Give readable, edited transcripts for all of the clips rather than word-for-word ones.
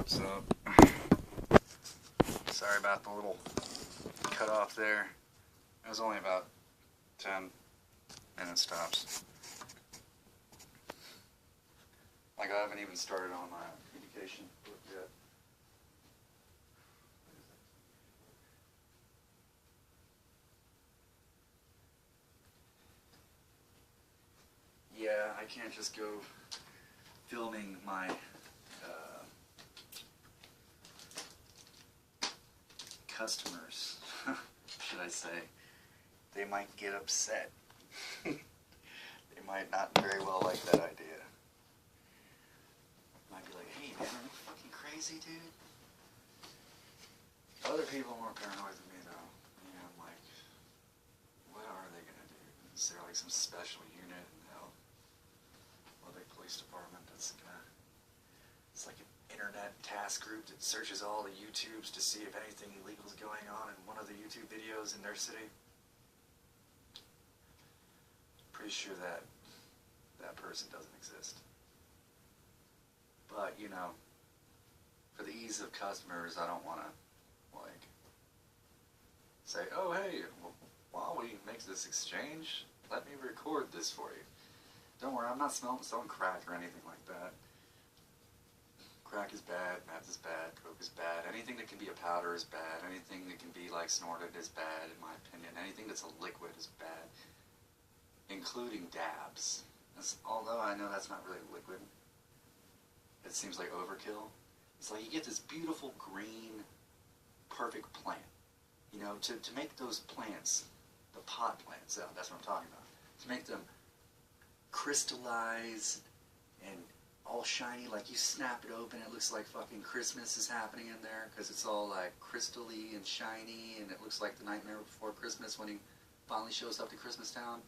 What's up? Sorry about the little cut off there. It was only about 10 minute stops. Like, I haven't even started on my education book yet. Yeah, I can't just go filming my customers, should I say. They might get upset. They might not very well like that idea. Might be like, hey man, are you fucking crazy, dude? Other people are more paranoid than me though. Yeah, I'm like, what are they gonna do? Is there like some special unit in hell? Or the police department that's gonna, it's like an internet task group that searches all the YouTubes to see if anything illegal is going on in one of the YouTube videos in their city. Pretty sure that that person doesn't exist. But, you know, for the ease of customers, I don't want to, like, say, oh, hey, while we make this exchange, let me record this for you. Don't worry, I'm not selling crack or anything like that. Crack is bad, meth is bad, coke is bad. Anything that can be a powder is bad. Anything that can be, like, snorted is bad, in my opinion. Anything that's a liquid is bad, including dabs. Although I know that's not really liquid. It seems like overkill. It's like you get this beautiful green, perfect plant. You know, to make those plants, the pot plants, that's what I'm talking about. To make them crystallize and all shiny, like you snap it open, it looks like fucking Christmas is happening in there, because it's all like crystally and shiny, and it looks like the Nightmare Before Christmas when he finally shows up to Christmas Town.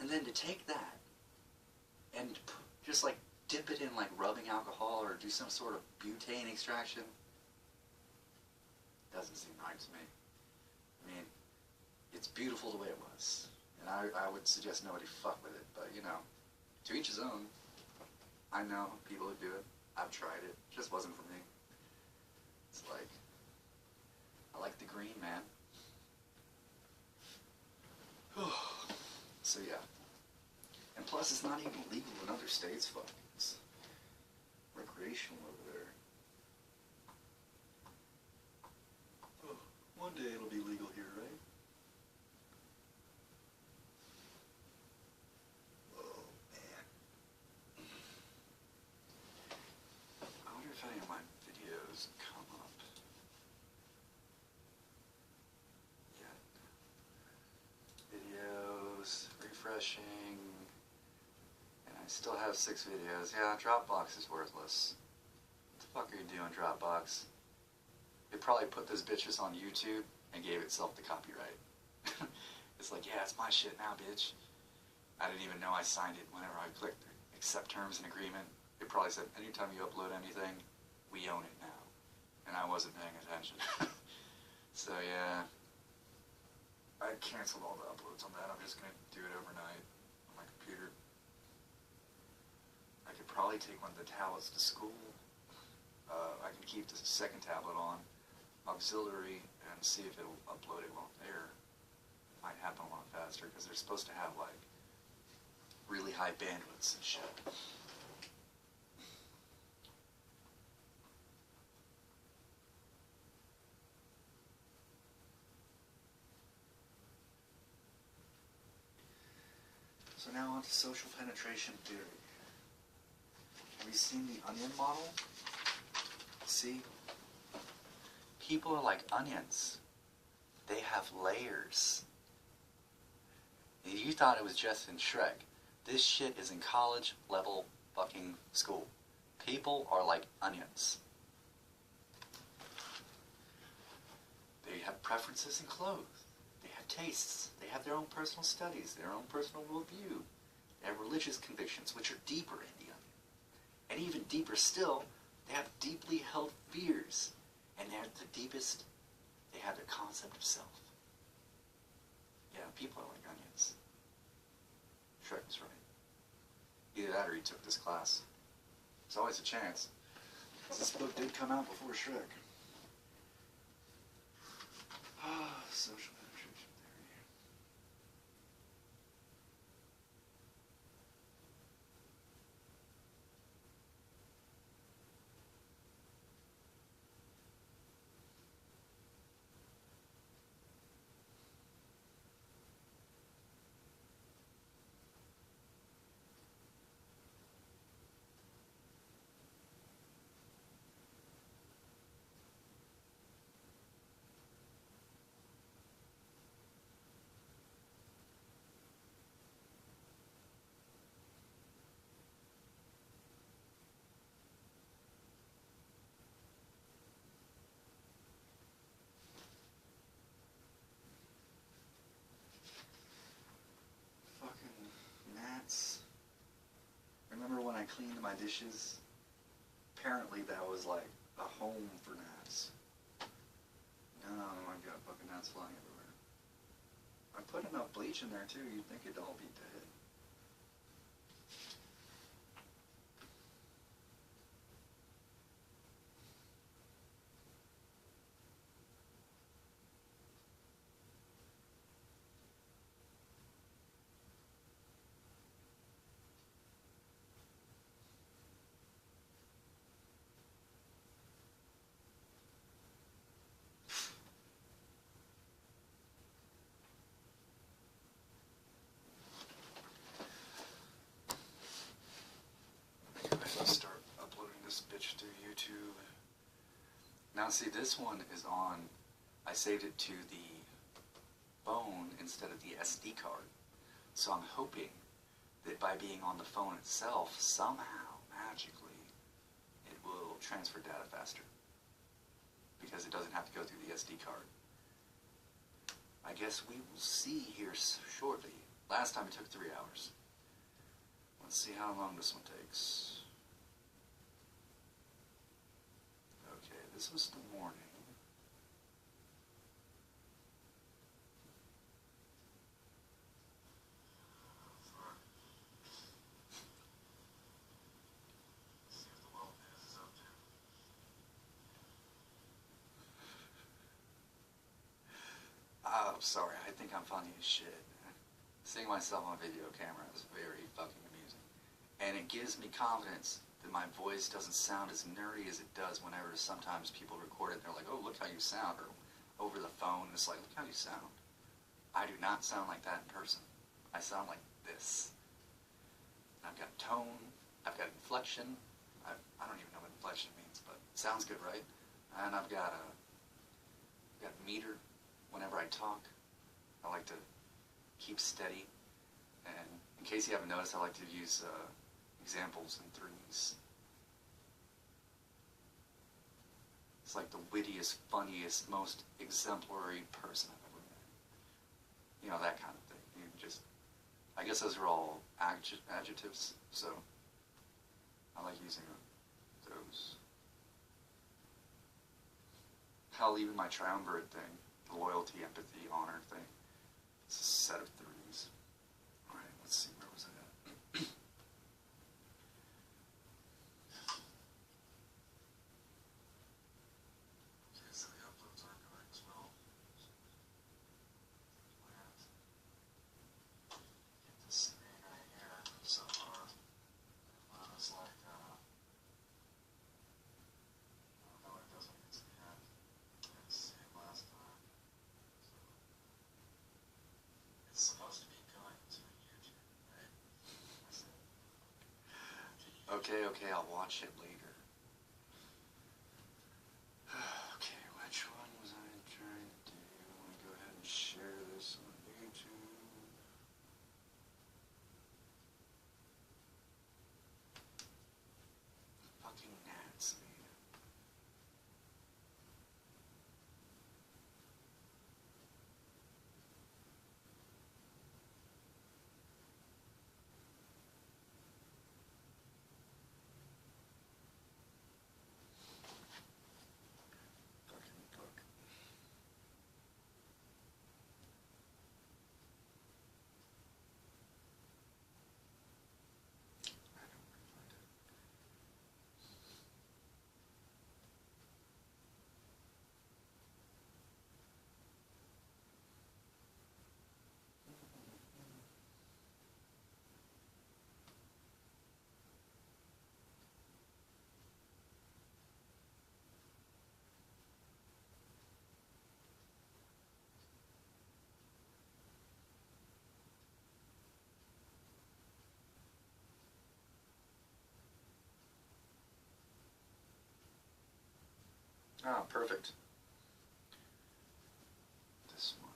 And then to take that and just like dip it in like rubbing alcohol or do some sort of butane extraction, doesn't seem right to me. I mean, it's beautiful the way it was, and I would suggest nobody fuck with it, but you know, to each his own. I know people who do it. I've tried it. It just wasn't for me. It's like, I like the green, man. So yeah. And plus, it's not even legal in other states, fuck. It's recreational over there. Oh, one day it'll be legal here, right? Oh, man. I wonder if any of my videos come up yet. Videos, refreshing. I still have 6 videos. Yeah, Dropbox is worthless. What the fuck are you doing, Dropbox? They probably put those bitches on YouTube and gave itself the copyright. It's like, yeah, it's my shit now, bitch. I didn't even know I signed it whenever I clicked accept terms and agreement. It probably said, anytime you upload anything, we own it now. And I wasn't paying attention. So yeah, I canceled all the uploads on that. I'm just going to do it overnight on my computer. I could probably take one of the tablets to school. I can keep the second tablet on auxiliary and see if it'll upload it while there. Might happen a lot faster because they're supposed to have like really high bandwidths and shit. So now on to social penetration theory. Have you seen the onion model? See? People are like onions. They have layers. You thought it was just in Shrek. This shit is in college level fucking school. People are like onions. They have preferences in clothes. They have tastes. They have their own personal studies, their own personal worldview. They have religious convictions, which are deeper in the onion. And even deeper still, they have deeply held fears. And they're the deepest, they have the concept of self. Yeah, people are like onions. Shrek was right. Either that or he took this class. There's always a chance. This book did come out before Shrek. Social penetration theory. Fucking gnats. Remember when I cleaned my dishes? Apparently that was like a home for gnats. Now I've got fucking gnats flying everywhere. I put enough bleach in there too, you'd think it'd all be dead. Let's start uploading this bitch to YouTube. Now see, this one is on, I saved it to the phone instead of the SD card. So I'm hoping that by being on the phone itself, somehow, magically, it will transfer data faster. Because it doesn't have to go through the SD card. I guess we will see here shortly. Last time it took 3 hours. Let's see how long this one takes. Okay, this was the morning. Oh, sorry, I think I'm funny as shit. Seeing myself on video camera is very fucking amusing. And it gives me confidence that my voice doesn't sound as nerdy as it does whenever sometimes people record it and they're like, oh, look how you sound, or over the phone, it's like, look how you sound. I do not sound like that in person. I sound like this. I've got tone, I've got inflection, I don't even know what inflection means, but it sounds good, right? And I've got meter whenever I talk. I like to keep steady, and in case you haven't noticed, I like to use examples in threes. It's like the wittiest, funniest, most exemplary person I've ever met. You know, that kind of thing. You just, I guess those are all adjectives, so I like using those. Hell, even my triumvirate thing, the loyalty, empathy, honor thing, it's a set of threes. Alright, let's see, where was I at? Okay, so the uploads aren't going as well. Get this screen right here so far. It's like, I don't know what it does when it gets to the end. Let's see it last time. It's supposed to be going to YouTube, right? Okay, I'll watch it later. Okay, which one was I trying to do? I want to go ahead and share this on YouTube. Fucking gnats, man. Ah, perfect. This one.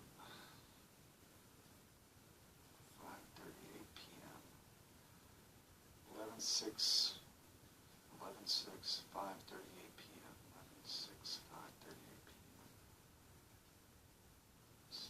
5:38 p.m. 11:06. 11:06. 5:38 p.m. 11:06. 5:38 p.m. 6.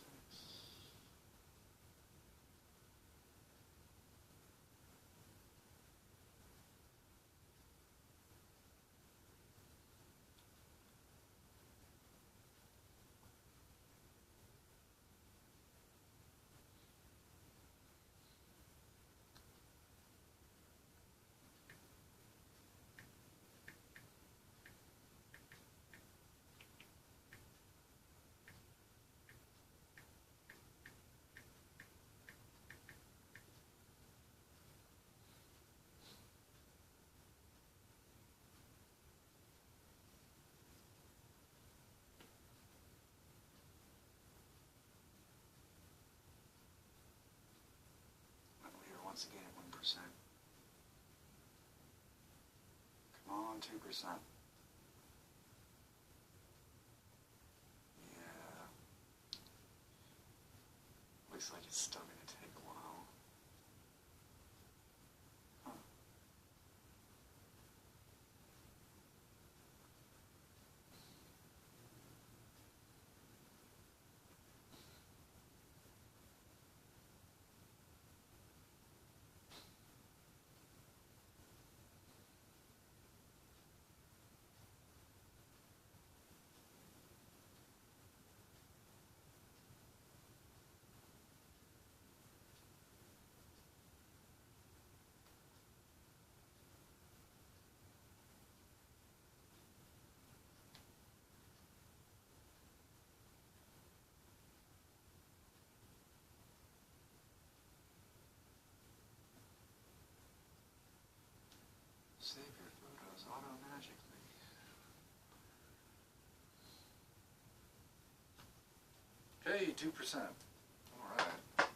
Once again at 1%. Come on, 2%. Yeah. Looks like it's still going to take a while. Huh. Save your photos auto-magically. Hey, 2%. Alright.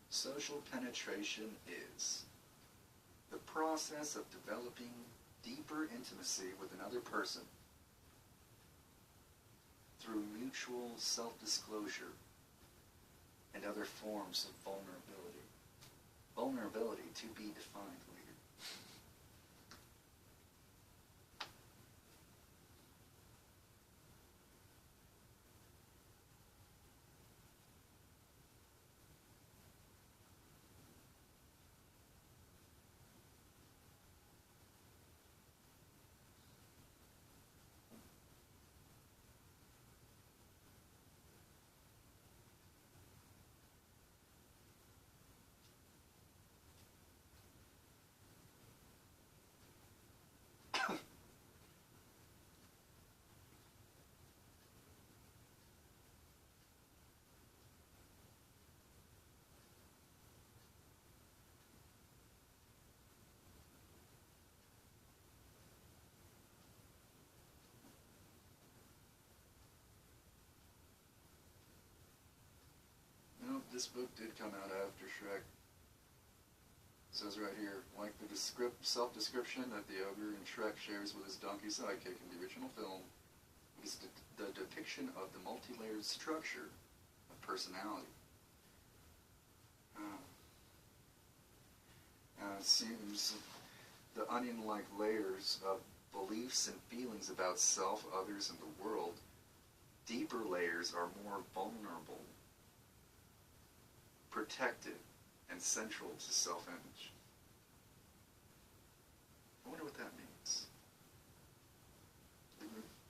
Social penetration is the process of developing deeper intimacy with another person through mutual self-disclosure and other forms of vulnerability. Vulnerability to be defined later. this book did come out after Shrek. It says right here, like the self-description that the ogre in Shrek shares with his donkey sidekick in the original film, is the depiction of the multi-layered structure of personality. It seems the onion-like layers of beliefs and feelings about self, others, and the world. Deeper layers are more vulnerable, protected, and central to self-image. I wonder what that means.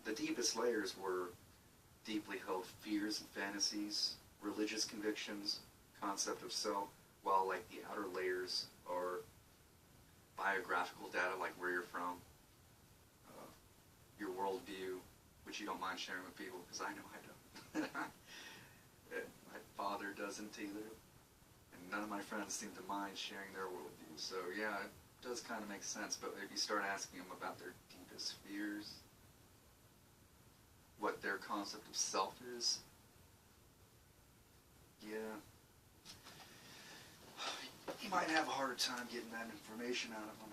The deepest layers were deeply held fears and fantasies, religious convictions, concept of self, while like the outer layers are biographical data, like where you're from, your worldview, which you don't mind sharing with people, because I know I don't. My father doesn't either, and none of my friends seem to mind sharing their worldview. So yeah, it does kind of make sense, but if you start asking them about their deepest fears, what their concept of self is, yeah, you might have a harder time getting that information out of them.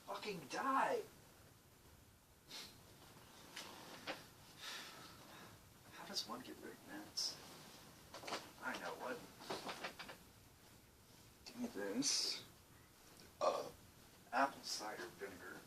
Fucking die! How does one get rid of gnats? I know what. Give me this. Apple cider vinegar.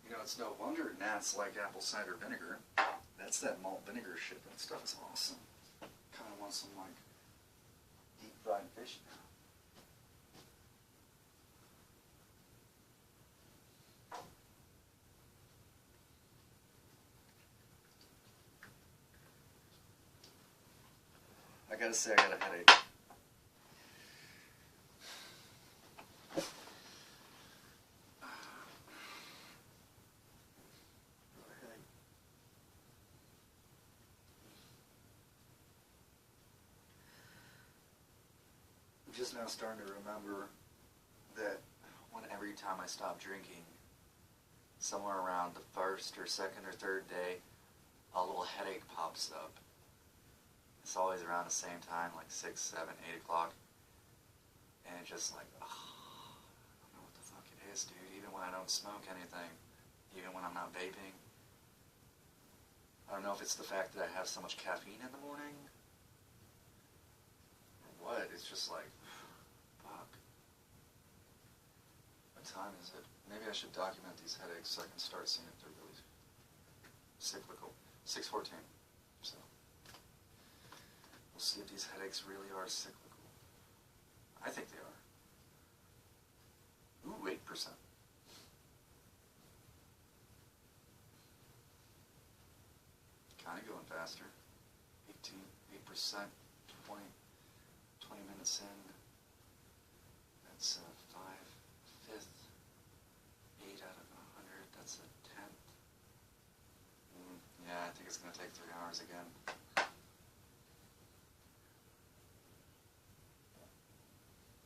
You know, it's no wonder gnats like apple cider vinegar. That's that malt vinegar shit. That stuff is awesome. Kind of want some, like, deep fried fish now. I gotta say, I got a headache. I'm just now starting to remember that every time I stop drinking, somewhere around the first or second or third day, a little headache pops up. It's always around the same time, like 6, 7, 8 o'clock. And it's just like, oh, I don't know what the fuck it is, dude. Even when I don't smoke anything, even when I'm not vaping. I don't know if it's the fact that I have so much caffeine in the morning, or what. It's just like, fuck. What time is it? Maybe I should document these headaches so I can start seeing if they're really cyclical. 6:14. So we'll see if these headaches really are cyclical. I think they are. Ooh, 8%. Kind of going faster. 8%, 20 minutes in. That's 5/5. 8 out of 100. That's a 10th. Yeah, I think it's going to take 3 hours again.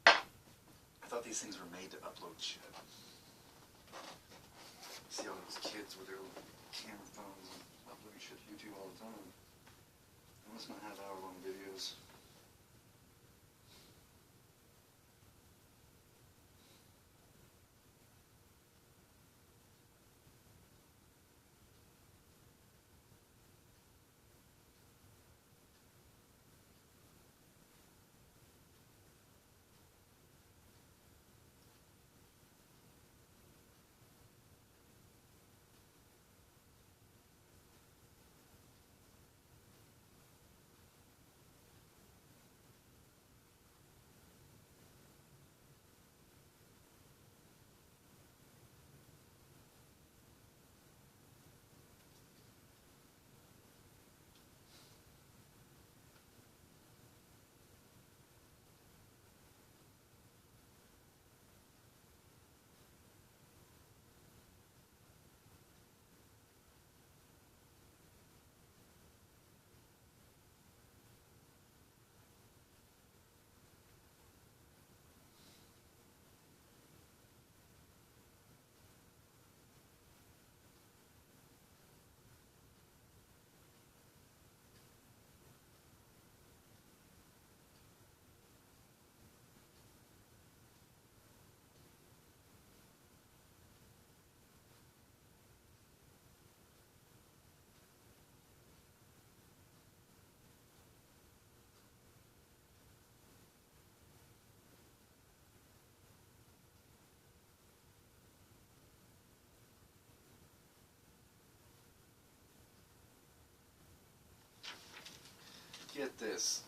I thought these things were made to upload shit. See all those kids with their little camera phones and uploading shit to YouTube all the time. They must not have hour-long videos. this.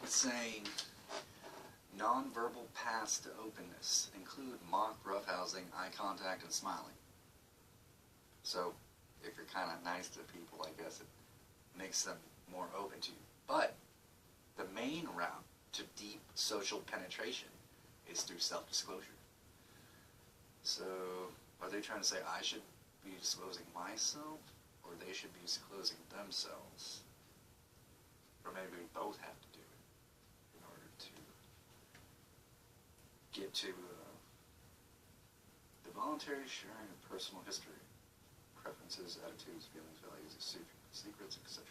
It's saying nonverbal paths to openness include mock roughhousing, eye contact, and smiling. So if you're kind of nice to people, I guess it makes them more open to you. But the main route to deep social penetration is through self-disclosure. So are they trying to say I should be disclosing myself, or they should be disclosing themselves? Or maybe we both have to do it in order to get to the voluntary sharing of personal history, preferences, attitudes, feelings, values, secrets, etc.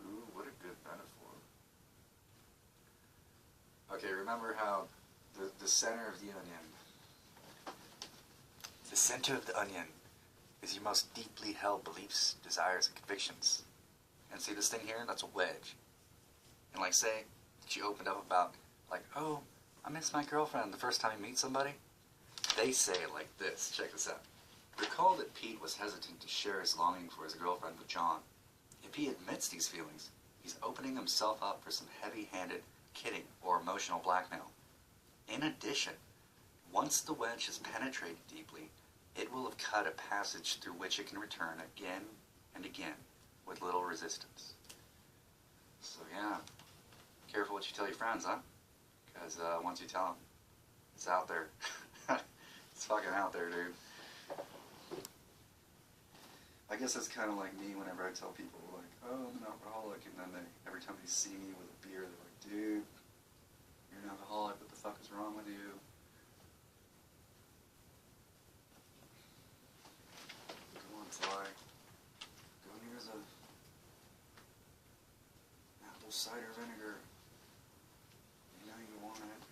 Ooh, what a good metaphor. Okay, remember how the center of the onion, the center of the onion is your most deeply held beliefs, desires, and convictions. And see this thing here? That's a wedge. And like say, she opened up about, like, oh, I miss my girlfriend the first time you meet somebody. They say it like this. Check this out. Recall that Pete was hesitant to share his longing for his girlfriend with John. If he admits these feelings, he's opening himself up for some heavy-handed kidding or emotional blackmail. In addition, once the wedge has penetrated deeply, it will have cut a passage through which it can return again and again with little resistance. So yeah, careful what you tell your friends, huh? Because once you tell them, it's out there. It's fucking out there, dude. I guess that's kind of like me whenever I tell people, like, oh, I'm an alcoholic, and then every time they see me with a beer, they're like, dude, you're an alcoholic, what the fuck is wrong with you? Come on, fly. Go near the apple cider vinegar. You know you want it.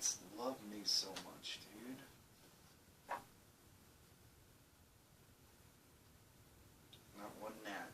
gnats love me so much, dude. Not one gnat.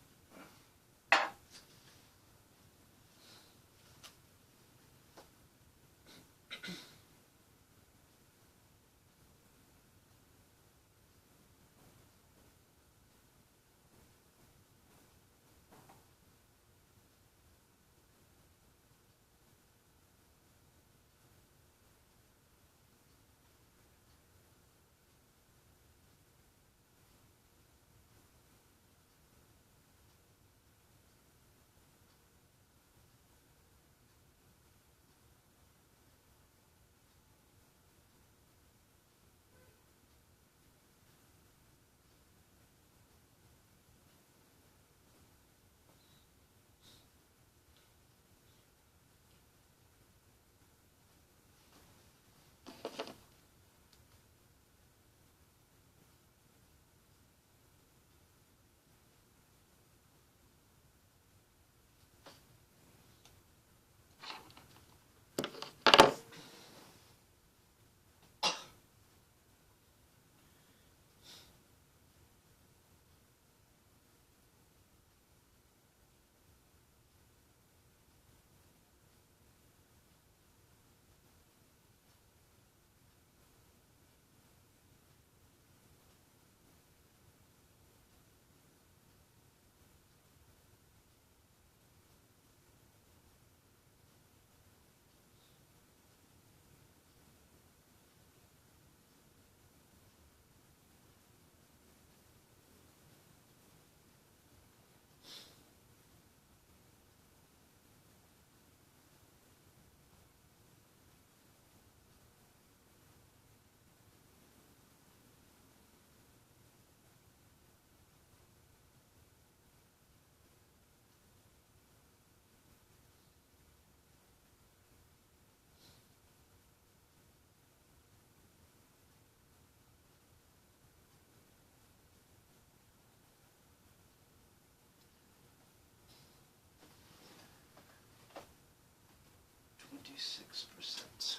%.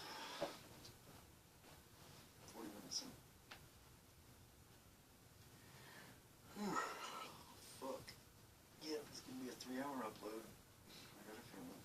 40 minutes in. Fuck. Yeah, it's gonna be a 3-hour upload. I got a feeling.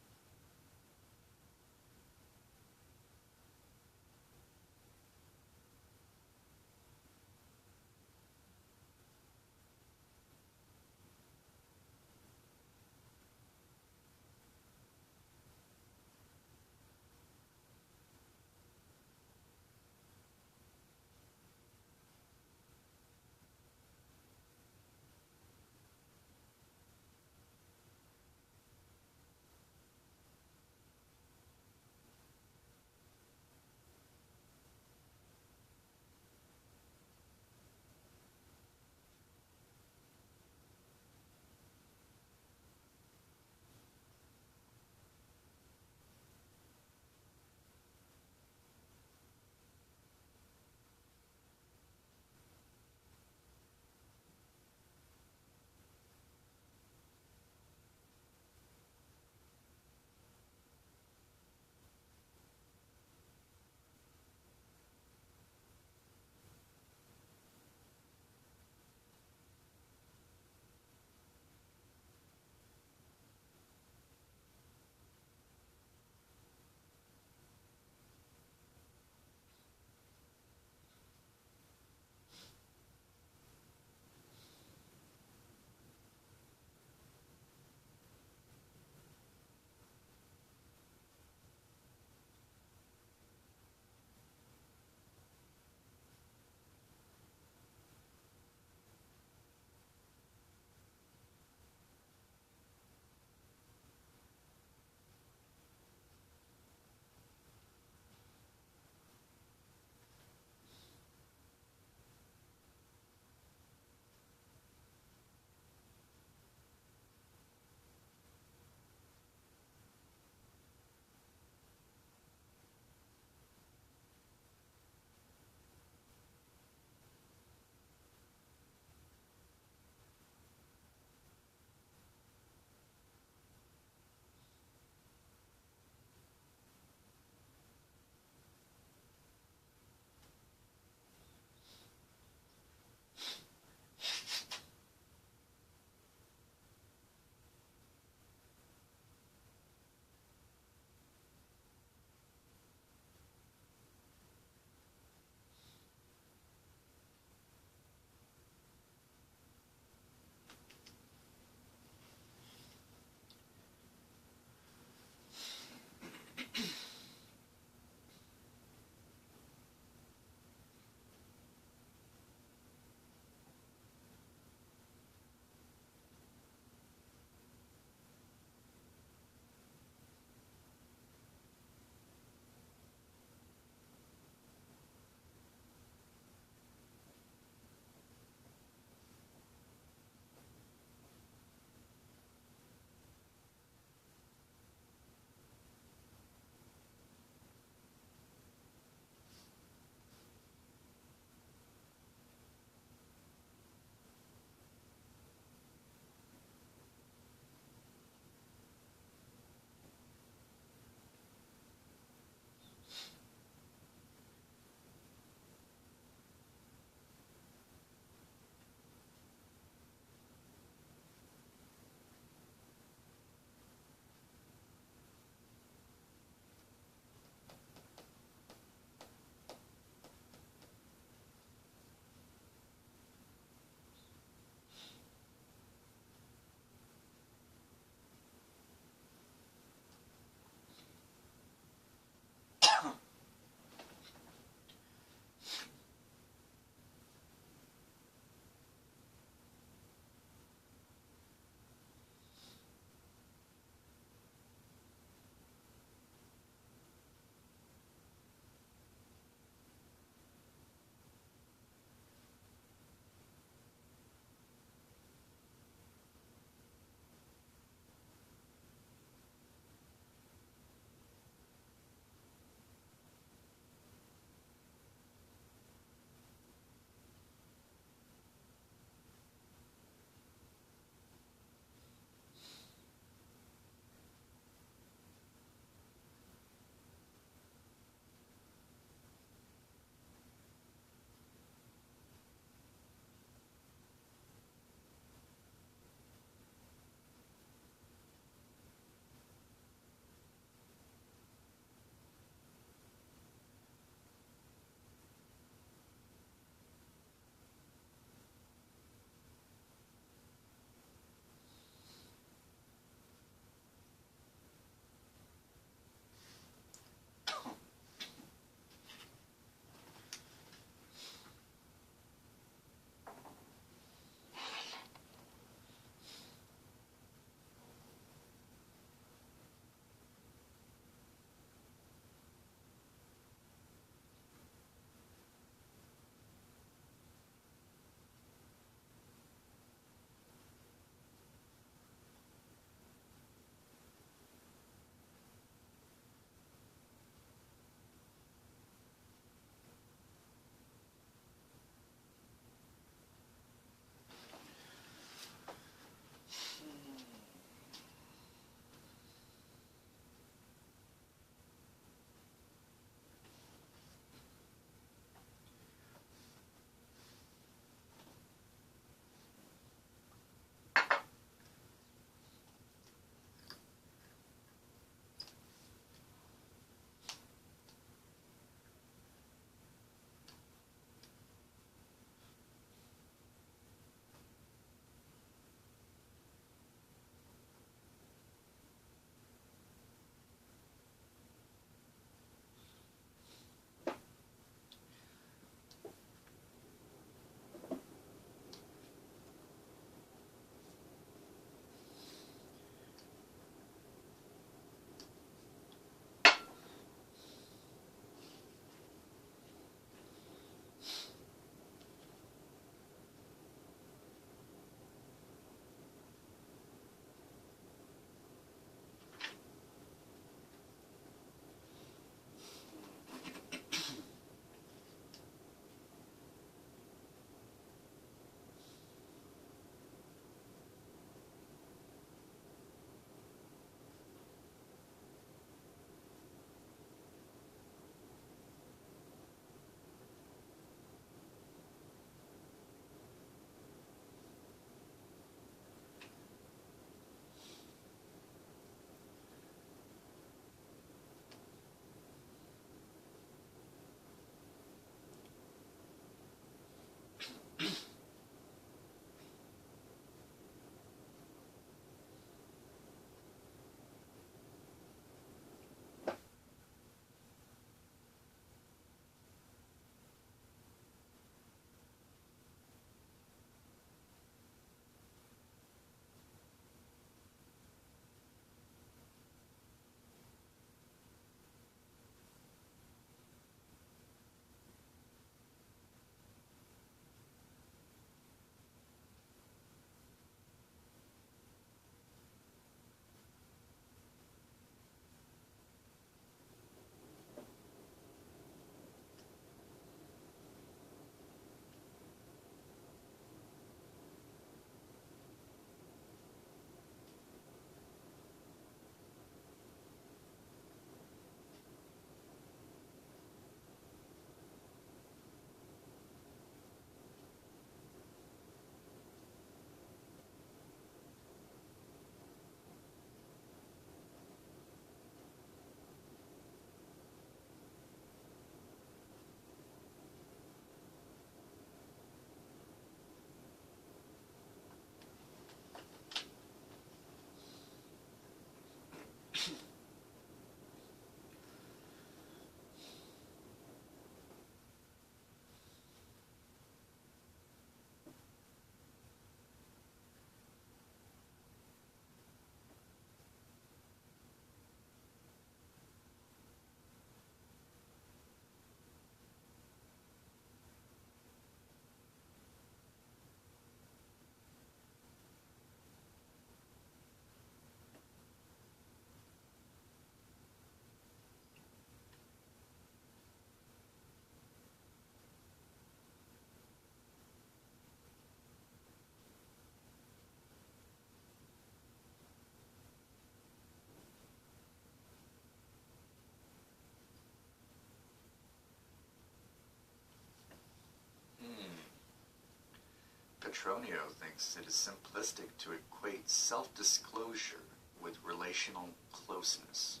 Petronio thinks it is simplistic to equate self-disclosure with relational closeness.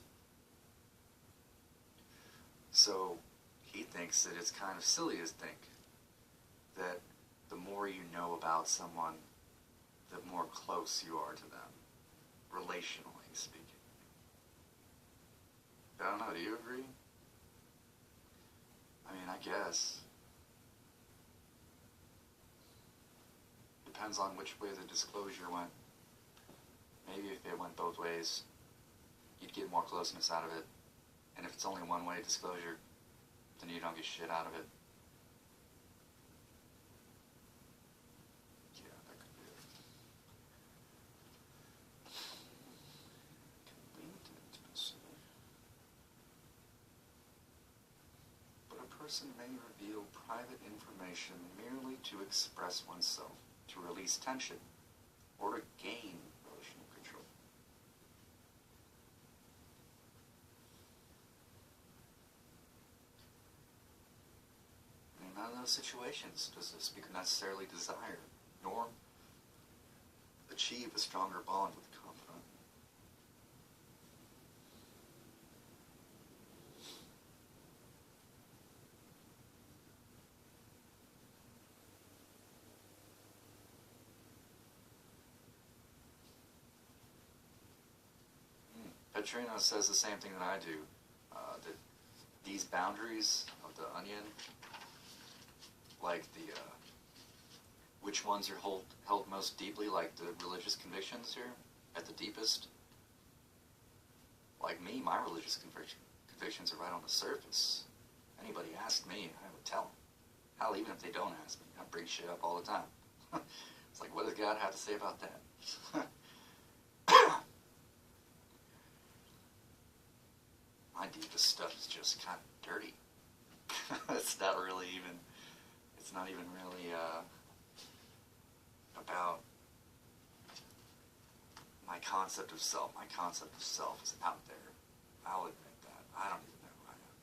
So he thinks that it's kind of silly to think that the more you know about someone, the more close you are to them, relationally speaking. I don't know, do you agree? I mean, I guess. Depends on which way the disclosure went. Maybe if it went both ways, you'd get more closeness out of it. And if it's only one-way disclosure, then you don't get shit out of it. Yeah, that could be it. Convenient intimacy. But a person may reveal private information merely to express oneself, to release tension, or to gain relational control. In none of those situations does the speaker necessarily desire, nor achieve a stronger bond with the confidant. Petrino says the same thing that I do, that these boundaries of the onion, like the, which ones are held most deeply, like the religious convictions here, at the deepest. Like me, my religious convictions are right on the surface. Anybody asked me, I would tell them. Hell, even if they don't ask me, I bring shit up all the time. It's like, what does God have to say about that? My deepest stuff is just kind of dirty. It's not even really about my concept of self. My concept of self is out there. I'll admit that. I don't even know who I am.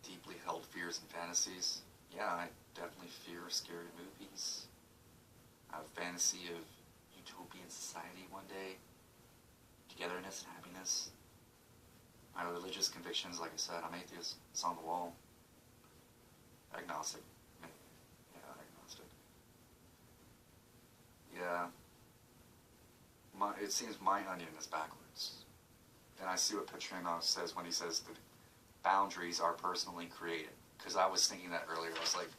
Deeply held fears and fantasies. Yeah, I definitely fear scary movies. I have a fantasy of utopian society one day. Togetherness and happiness. My religious convictions, like I said, I'm atheist. It's on the wall. Agnostic. Yeah, agnostic. Yeah. It seems my onion is backwards. And I see what Petrino says when he says that boundaries are personally created. Because I was thinking that earlier. I was like,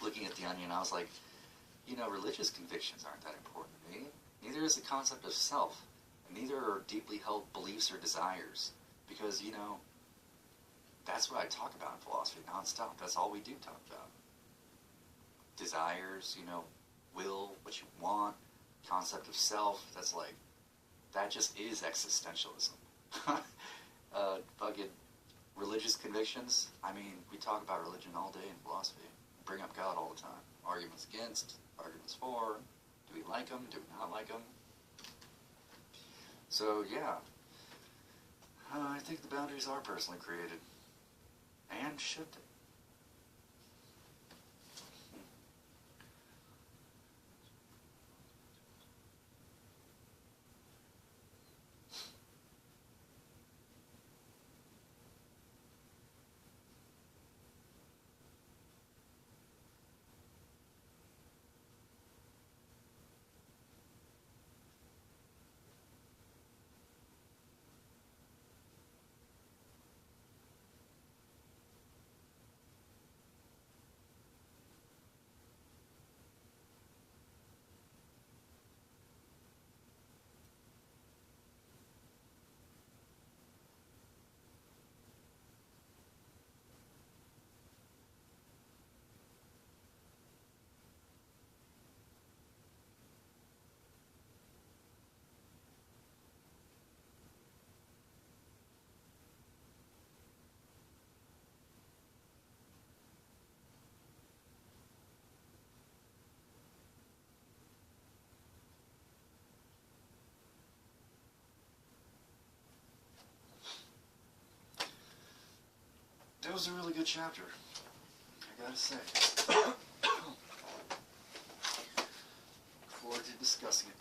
looking at the onion, I was like, religious convictions aren't that important to me. Neither is the concept of self. And neither are deeply held beliefs or desires. Because, that's what I talk about in philosophy nonstop. That's all we do talk about. Desires, will, what you want, concept of self. That's like, that just is existentialism. Fucking religious convictions. I mean, we talk about religion all day in philosophy. We bring up God all the time. Arguments against, arguments for. Do we like them? Do we not like them? So, yeah. I think the boundaries are personally created. And should they? That was a really good chapter, I gotta say. discussing it